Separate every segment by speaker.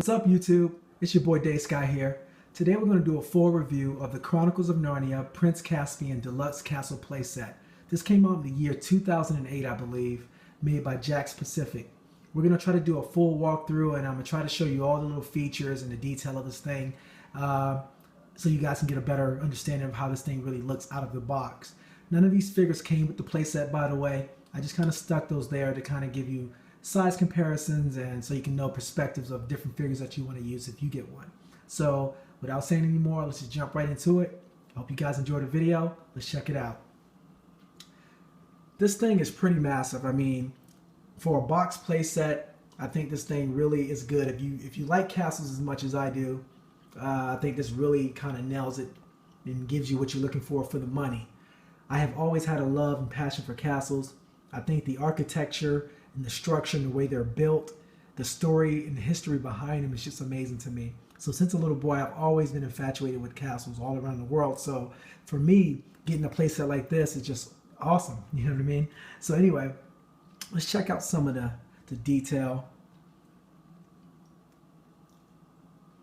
Speaker 1: What's up, YouTube? It's your boy Day Sky here. Today we're going to do a full review of the Chronicles of Narnia Prince Caspian Deluxe Castle Playset. This came out in the year 2008, I believe, made by Jakks Pacific. We're going to try to do a full walkthrough, and I'm going to try to show you all the little features and the detail of this thing so you guys can get a better understanding of how this thing really looks out of the box. None of these figures came with the playset, by the way. I just kind of stuck those there to kind of give you size comparisons and so you can know perspectives of different figures that you want to use if you get one. So without saying any more, let's just jump right into it. I hope you guys enjoyed the video. Let's check it out. This thing is pretty massive. I mean, for a box playset, I think this thing really is good. If you like castles as much as I do, I think this really kind of nails it and gives you what you're looking for the money. I have always had a love and passion for castles. I think the architecture and the structure and the way they're built, the story and the history behind them is just amazing to me. So since a little boy, I've always been infatuated with castles all around the world. So for me, getting a playset like this is just awesome. You know what I mean? So anyway, let's check out some of the detail.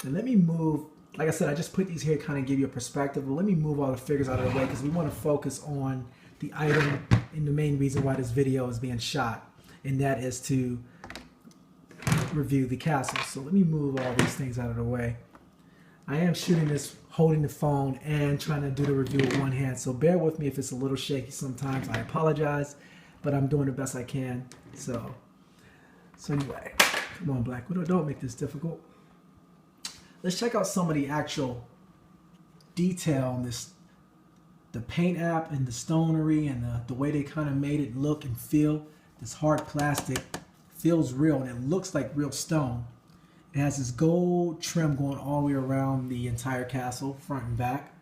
Speaker 1: And let me move, like I said, I just put these here to kind of give you a perspective, but let me move all the figures out of the way because we want to focus on the item and the main reason why this video is being shot, and that is to review the castle. So let me move all these things out of the way. I am shooting this holding the phone and trying to do the review with one hand, so bear with me if it's a little shaky sometimes. I apologize, but I'm doing the best I can. So anyway, come on, Black Widow, don't make this difficult. Let's check out some of the actual detail on this, the paint app and the stonery and the way they kind of made it look and feel. This hard plastic feels real and it looks like real stone. It has this gold trim going all the way around the entire castle, front and back.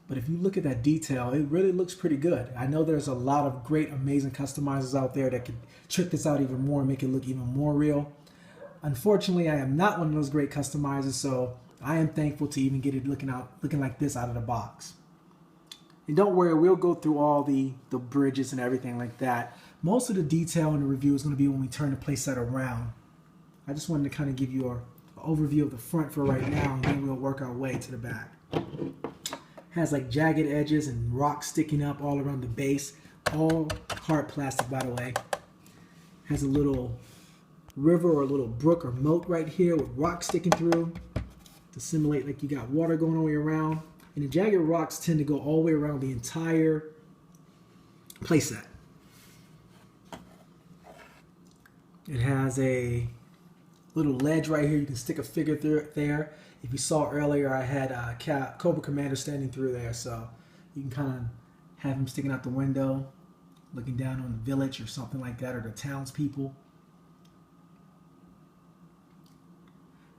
Speaker 1: But if you look at that detail, it really looks pretty good. I know there's a lot of great, amazing customizers out there that could trick this out even more and make it look even more real. Unfortunately, I am not one of those great customizers, so I am thankful to even get it looking like this out of the box. And don't worry, we'll go through all the bridges and everything like that. Most of the detail in the review is going to be when we turn the playset around. I just wanted to kind of give you an overview of the front for right now, and then we'll work our way to the back. Has like jagged edges and rocks sticking up all around the base. All hard plastic, by the way. Has a little river or a little brook or moat right here with rocks sticking through to simulate like you got water going all the way around. And the jagged rocks tend to go all the way around the entire playset. It has a little ledge right here. You can stick a figure through there. If you saw earlier, I had Cobra Commander standing through there, so you can kind of have him sticking out the window, looking down on the village or something like that, or the townspeople.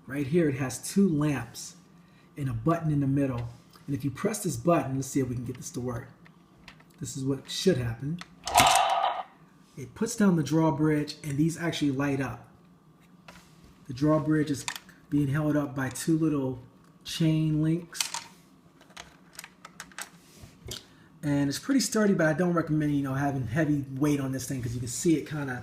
Speaker 1: Right here, it has two lamps and a button in the middle. And if you press this button, let's see if we can get this to work. This is what should happen. It puts down the drawbridge, and these actually light up. The drawbridge is being held up by two little chain links. And it's pretty sturdy, but I don't recommend, having heavy weight on this thing because you can see it kind of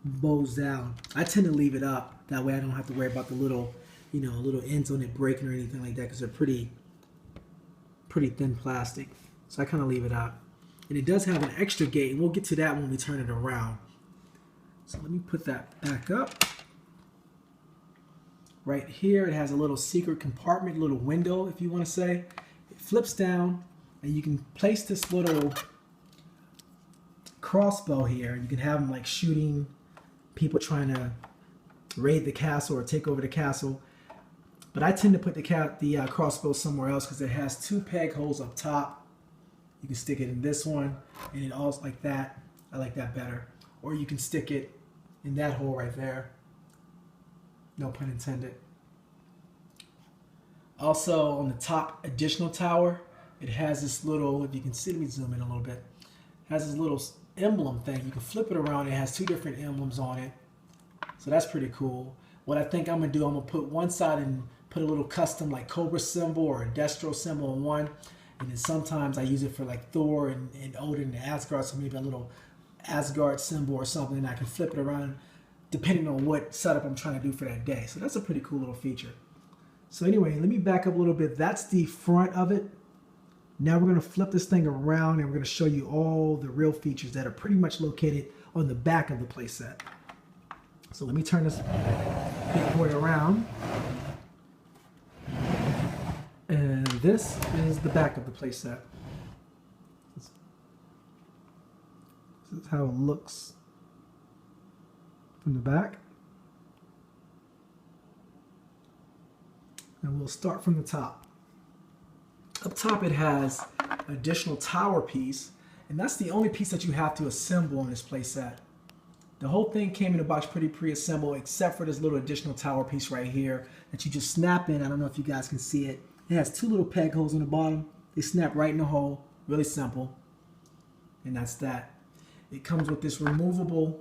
Speaker 1: bows down. I tend to leave it up. That way I don't have to worry about the little, little ends on it breaking or anything like that because they're pretty thin plastic. So I kind of leave it out. And it does have an extra gate, and we'll get to that when we turn it around. So let me put that back up. Right here, it has a little secret compartment, little window, if you want to say. It flips down, and you can place this little crossbow here. You can have them like shooting people trying to raid the castle or take over the castle. But I tend to put the crossbow somewhere else because it has two peg holes up top. You can stick it in this one, and it also like that. I like that better. Or you can stick it in that hole right there. No pun intended. Also, on the top additional tower, it has this little, if you can see, let me zoom in a little bit. It has this little emblem thing. You can flip it around. It has two different emblems on it. So that's pretty cool. What I think I'm going to do, I'm going to put one side and put a little custom like Cobra symbol or a Destro symbol on one. And then sometimes I use it for like Thor and Odin and Asgard, so maybe a little Asgard symbol or something, and I can flip it around depending on what setup I'm trying to do for that day. So that's a pretty cool little feature. So anyway, let me back up a little bit. That's the front of it. Now we're going to flip this thing around and we're going to show you all the real features that are pretty much located on the back of the playset. So let me turn this big boy around. And this is the back of the playset. This is how it looks from the back. And we'll start from the top. Up top it has an additional tower piece, and that's the only piece that you have to assemble on this playset. The whole thing came in a box pretty pre-assembled, except for this little additional tower piece right here that you just snap in. I don't know if you guys can see it. It has two little peg holes in the bottom. They snap right in the hole. Really simple. And that's that. It comes with this removable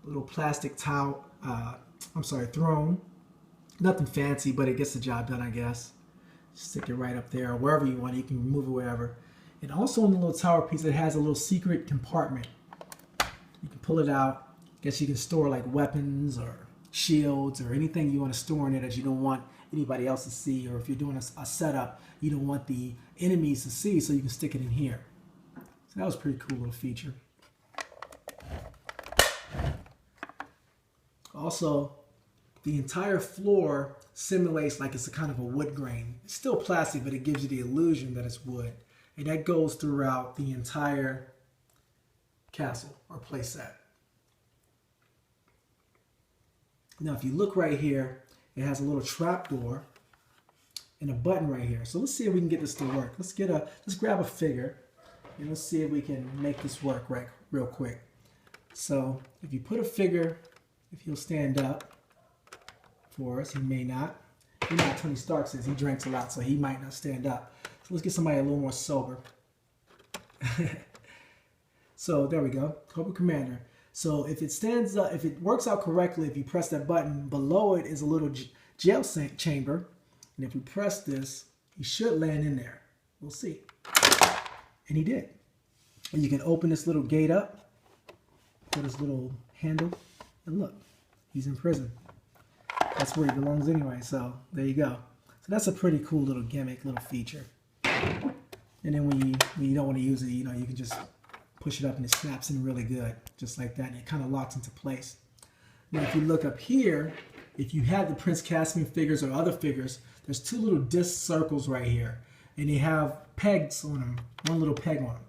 Speaker 1: little plastic towel, throne. Nothing fancy, but it gets the job done, I guess. Stick it right up there or wherever you want. You can remove it wherever. And also in the little tower piece, it has a little secret compartment. You can pull it out. Guess you can store like weapons or shields or anything you want to store in it that you don't want anybody else to see, or if you're doing a setup you don't want the enemies to see, so you can stick it in here. So that was a pretty cool little feature. Also, the entire floor simulates like it's a kind of a wood grain. It's still plastic, but it gives you the illusion that it's wood. And that goes throughout the entire castle or playset. Now, if you look right here, it has a little trap door and a button right here. So let's see if we can get this to work. Let's grab a figure and let's see if we can make this work real quick. So if you put a figure, if he'll stand up for us, he may not. You know how Tony Stark says he drinks a lot, so he might not stand up. So let's get somebody a little more sober. So there we go, Cobra Commander. So if it stands up, if it works out correctly, if you press that button, below it is a little jail chamber. And if we press this, he should land in there. We'll see. And he did. And you can open this little gate up, put this little handle, and look, he's in prison. That's where he belongs anyway, so there you go. So that's a pretty cool little gimmick, little feature. And then when you don't want to use it, you know, you can just push it up and it snaps in really good, just like that, and it kind of locks into place. Now if you look up here, if you have the Prince Caspian figures or other figures, there's two little disc circles right here, and they have pegs on them, one little peg on them.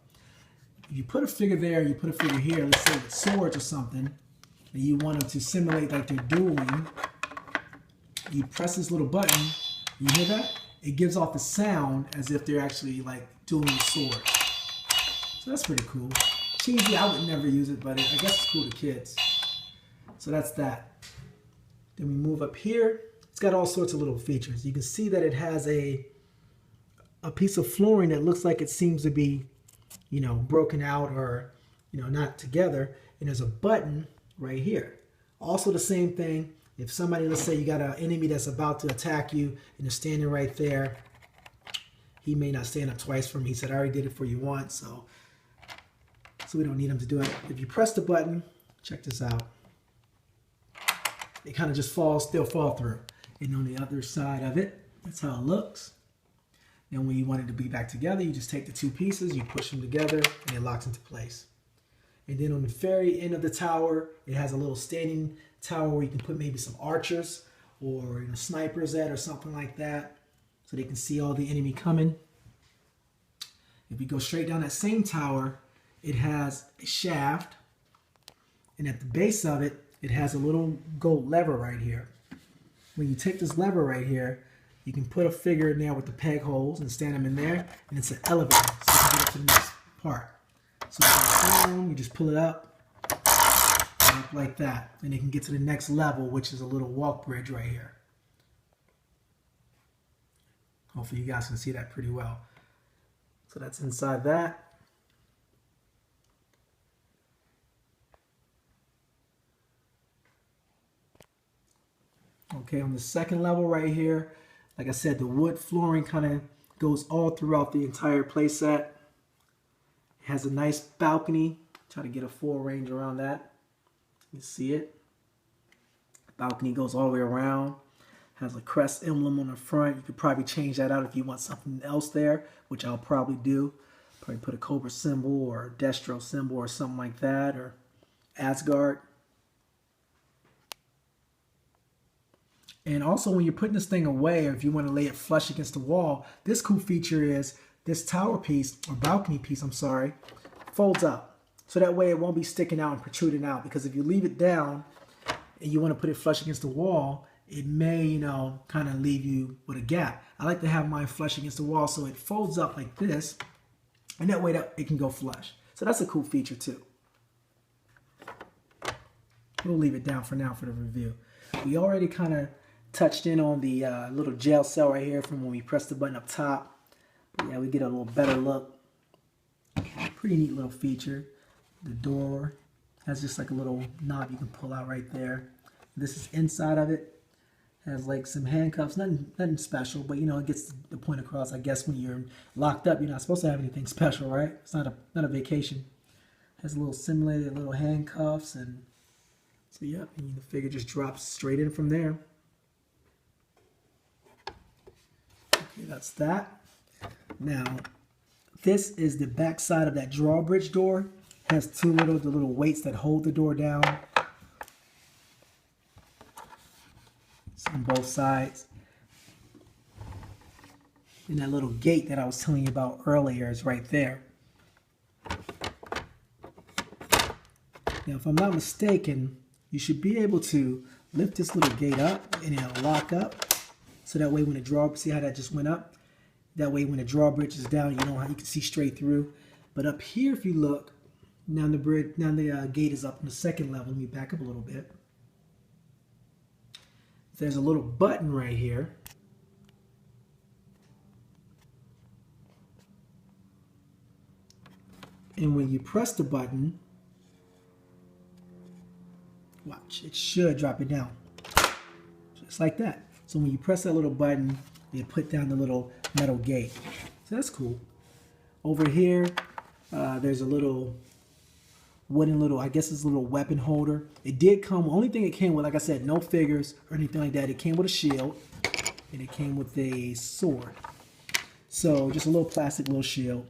Speaker 1: If you put a figure there, you put a figure here, let's say with swords or something, and you want them to simulate like they're dueling, you press this little button, you hear that? It gives off the sound as if they're actually like dueling with swords. So that's pretty cool. Cheesy, I would never use it, but I guess it's cool to kids. So that's that. Then we move up here. It's got all sorts of little features. You can see that it has a piece of flooring that looks like it seems to be, you know, broken out or, you know, not together. And there's a button right here. Also the same thing. If somebody, let's say you got an enemy that's about to attack you and they're standing right there, he may not stand up twice for me. He said, I already did it for you once, so we don't need him to do it. If you press the button, check this out. It kind of just still fall through. And on the other side of it, that's how it looks. Then when you want it to be back together, you just take the two pieces, you push them together, and it locks into place. And then on the very end of the tower, it has a little standing tower where you can put maybe some archers or, you know, snipers at or something like that, so they can see all the enemy coming. If we go straight down that same tower, it has a shaft, and at the base of it, it has a little gold lever right here. When you take this lever right here, you can put a figure in there with the peg holes and stand them in there, and it's an elevator, so you can get up to the next part. So you just pull it up like that, and it can get to the next level, which is a little walk bridge right here. Hopefully you guys can see that pretty well. So that's inside that. Okay, on the second level right here, like I said, the wood flooring kind of goes all throughout the entire playset. It has a nice balcony. Try to get a full range around that. You see it. Balcony goes all the way around. Has a crest emblem on the front. You could probably change that out if you want something else there, which I'll probably do. Probably put a Cobra symbol or a Destro symbol or something like that, or Asgard. And also when you're putting this thing away, or if you want to lay it flush against the wall, this cool feature is this tower piece, or balcony piece, I'm sorry, folds up. So that way it won't be sticking out and protruding out, because if you leave it down and you want to put it flush against the wall, it may, you know, kind of leave you with a gap. I like to have mine flush against the wall so it folds up like this, and that way that it can go flush. So that's a cool feature too. We'll leave it down for now for the review. We already kind of touched in on the little jail cell right here from when we press the button up top. But yeah, we get a little better look. Pretty neat little feature. The door has just like a little knob you can pull out right there. This is inside of it. Has like some handcuffs, nothing special, but you know, it gets the point across. I guess when you're locked up, you're not supposed to have anything special, right? It's not a vacation. Has a little simulated little handcuffs, and so yeah, and the figure just drops straight in from there. Okay, that's that. Now, this is the back side of that drawbridge door. Has the little weights that hold the door down. It's on both sides. And that little gate that I was telling you about earlier is right there. Now, if I'm not mistaken, you should be able to lift this little gate up and it'll lock up. So that way when the see how that just went up? That way when the drawbridge is down, you know how you can see straight through. But up here, if you look, now the gate is up on the second level. Let me back up a little bit. There's a little button right here. And when you press the button, watch, it should drop it down. Just like that. So when you press that little button, you put down the little metal gate. So that's cool. Over here, there's a little wooden I guess it's a little weapon holder. It did come, only thing it came with, like I said, no figures or anything like that. It came with a shield and it came with a sword. So just a little plastic little shield.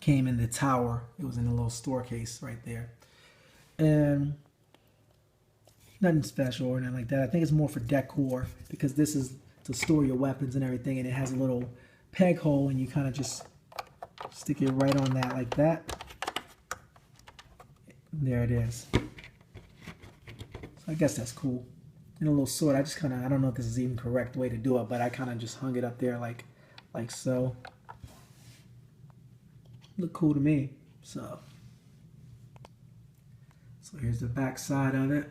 Speaker 1: Came in the tower. It was in a little store case right there. And nothing special or anything like that. I think it's more for decor because this is to store your weapons and everything, and it has a little peg hole and you kind of just stick it right on that like that. There it is. So I guess that's cool. And a little sword. I just kind of, I don't know if this is even the correct way to do it, but I kind of just hung it up there like so. Look cool to me. So here's the back side of it.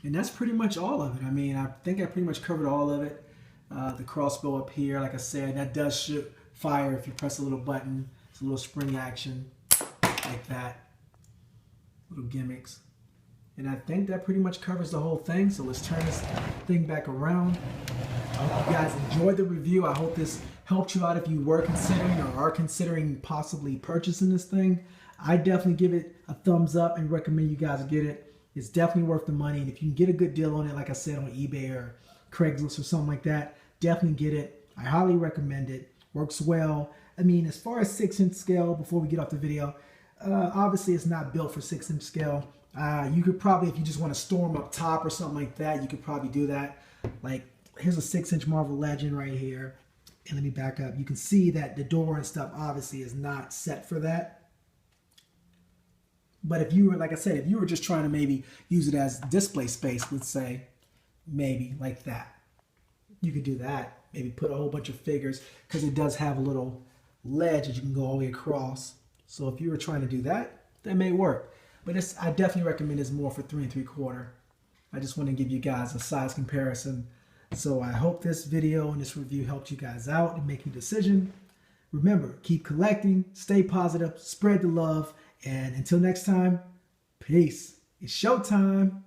Speaker 1: And that's pretty much all of it. I mean, I think I pretty much covered all of it. The crossbow up here, like I said, that does shoot fire if you press a little button. It's a little spring action. Like that. Little gimmicks. And I think that pretty much covers the whole thing. So let's turn this thing back around. I hope you guys enjoyed the review. I hope this helped you out if you were considering or are considering possibly purchasing this thing. I definitely give it a thumbs up and recommend you guys get it. It's definitely worth the money. And if you can get a good deal on it, like I said, on eBay or Craigslist or something like that, definitely get it. I highly recommend it. Works well. I mean, as far as 6-inch scale, before we get off the video, obviously it's not built for 6-inch scale. You could probably, if you just want to store them up top or something like that, you could probably do that. Like, here's a 6-inch Marvel Legend right here. And let me back up. You can see that the door and stuff obviously is not set for that. But if you were, like I said, if you were just trying to maybe use it as display space, let's say, maybe like that, you could do that. Maybe put a whole bunch of figures, because it does have a little ledge that you can go all the way across. So if you were trying to do that, that may work. But I definitely recommend it's more for 3 3/4. I just want to give you guys a size comparison. So I hope this video and this review helped you guys out and make your decision. Remember, keep collecting, stay positive, spread the love, and until next time, peace. It's showtime.